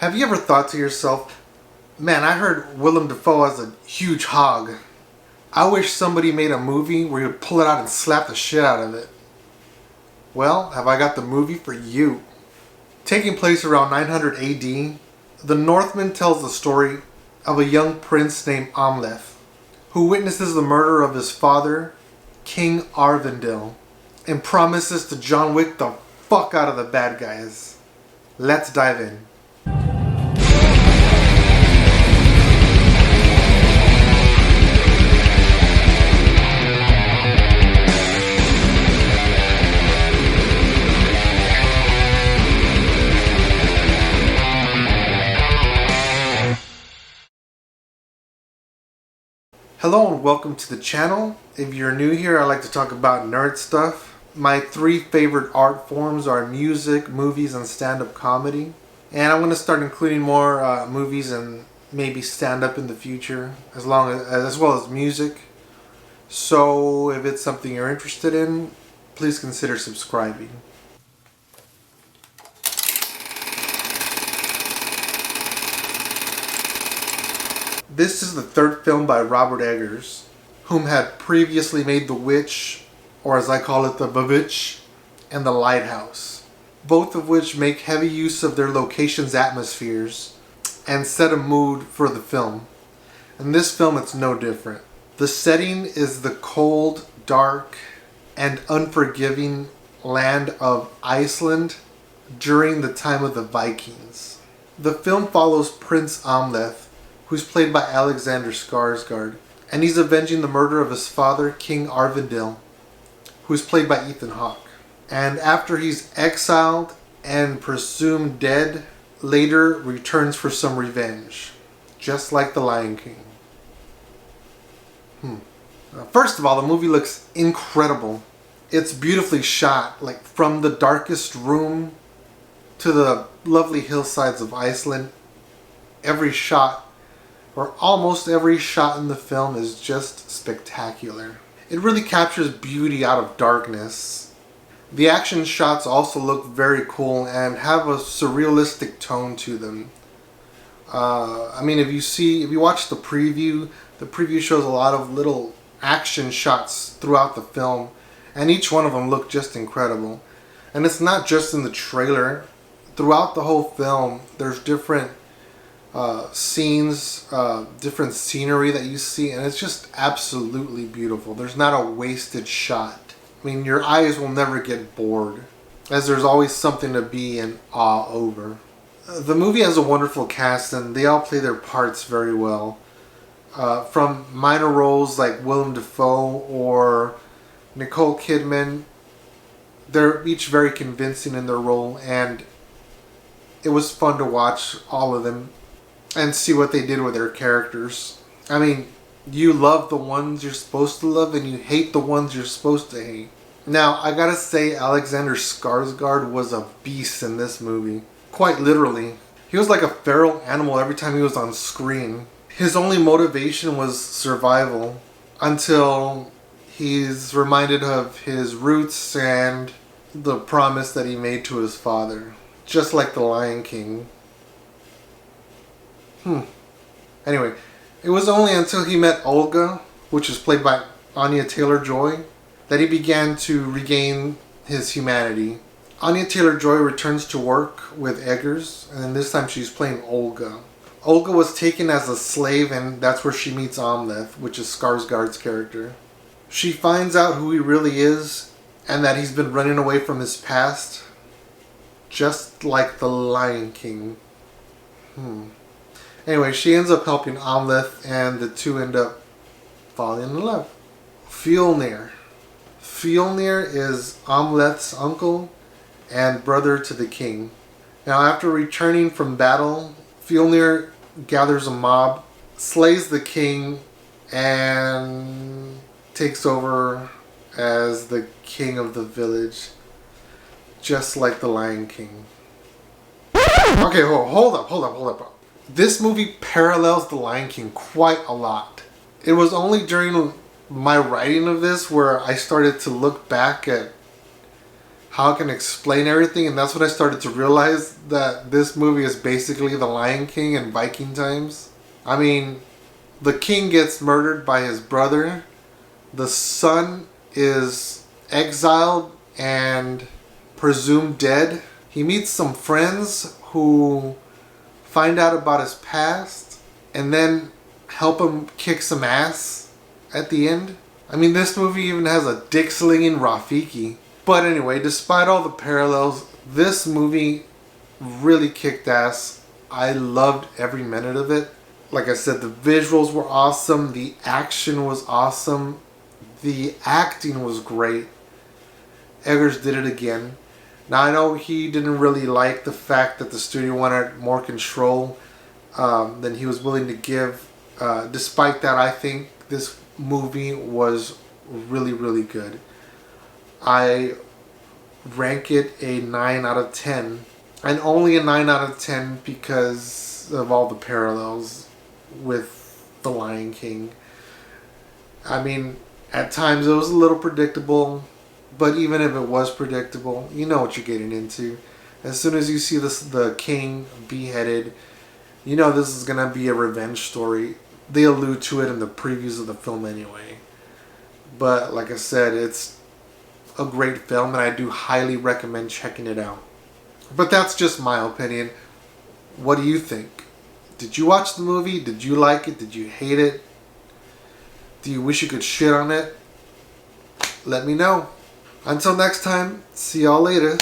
Have you ever thought to yourself, man, I heard Willem Dafoe has a huge hog. I wish somebody made a movie where you'd pull it out and slap the shit out of it. Well, have I got the movie for you. Taking place around 900 AD, the Northman tells the story of a young prince named Amleth, who witnesses the murder of his father, King Arvindil, and promises to John Wick the fuck out of the bad guys. Let's dive in. Hello and welcome to the channel. If you're new here, I like to talk about nerd stuff. My three favorite art forms are music, movies, and stand-up comedy. And I'm going to start including more movies and maybe stand-up in the future, as well as music. So if it's something you're interested in, please consider subscribing. This is the third film by Robert Eggers, whom had previously made The Witch, or as I call it, The Bavitch, and The Lighthouse, both of which make heavy use of their locations' atmospheres and set a mood for the film. In this film, it's no different. The setting is the cold, dark, and unforgiving land of Iceland during the time of the Vikings. The film follows Prince Amleth, who's played by Alexander Skarsgård, and he's avenging the murder of his father, King Arvindil, who's played by Ethan Hawke. And after he's exiled and presumed dead, later returns for some revenge, just like The Lion King. First of all, the movie looks incredible. It's beautifully shot, like from the darkest room to the lovely hillsides of Iceland. Every shot, or almost every shot in the film, is just spectacular. It really captures beauty out of darkness. The action shots also look very cool and have a surrealistic tone to them. If you watch the preview shows a lot of little action shots throughout the film, and each one of them look just incredible. And it's not just in the trailer. Throughout the whole film, there's different scenes, different scenery that you see, and it's just absolutely beautiful. There's not a wasted shot. I mean, your eyes will never get bored, as there's always something to be in awe over. The movie has a wonderful cast, and they all play their parts very well. From minor roles like Willem Dafoe or Nicole Kidman, they're each very convincing in their role, and it was fun to watch all of them and see what they did with their characters. I mean, you love the ones you're supposed to love and you hate the ones you're supposed to hate. Now, I gotta say, Alexander Skarsgård was a beast in this movie. Quite literally. He was like a feral animal every time he was on screen. His only motivation was survival, until he's reminded of his roots and the promise that he made to his father. Just like The Lion King. Anyway, it was only until he met Olga, which is played by Anya Taylor-Joy, that he began to regain his humanity. Anya Taylor-Joy returns to work with Eggers, and this time she's playing Olga. Olga was taken as a slave, and that's where she meets Amleth, which is Skarsgård's character. She finds out who he really is, and that he's been running away from his past, just like The Lion King. Anyway, she ends up helping Amleth, and the two end up falling in love. Fjolnir. Fjolnir is Amleth's uncle and brother to the king. Now, after returning from battle, Fjolnir gathers a mob, slays the king, and takes over as the king of the village, just like The Lion King. Okay, hold up. This movie parallels The Lion King quite a lot. It was only during my writing of this where I started to look back at how I can explain everything, and that's what I started to realize, that this movie is basically The Lion King in Viking times. I mean, the king gets murdered by his brother. The son is exiled and presumed dead. He meets some friends who find out about his past and then help him kick some ass at the end. I mean, this movie even has a dick-slinging Rafiki. But anyway, despite all the parallels, this movie really kicked ass. I loved every minute of it. Like I said, the visuals were awesome. The action was awesome. The acting was great. Eggers did it again. Now, I know he didn't really like the fact that the studio wanted more control than he was willing to give. Despite that, I think this movie was really, really good. I rank it a 9 out of 10. And only a 9 out of 10 because of all the parallels with The Lion King. I mean, at times it was a little predictable. But even if it was predictable, you know what you're getting into. As soon as you see the king beheaded, you know this is going to be a revenge story. They allude to it in the previews of the film anyway. But like I said, it's a great film, and I do highly recommend checking it out. But that's just my opinion. What do you think? Did you watch the movie? Did you like it? Did you hate it? Do you wish you could shit on it? Let me know. Until next time, see y'all later.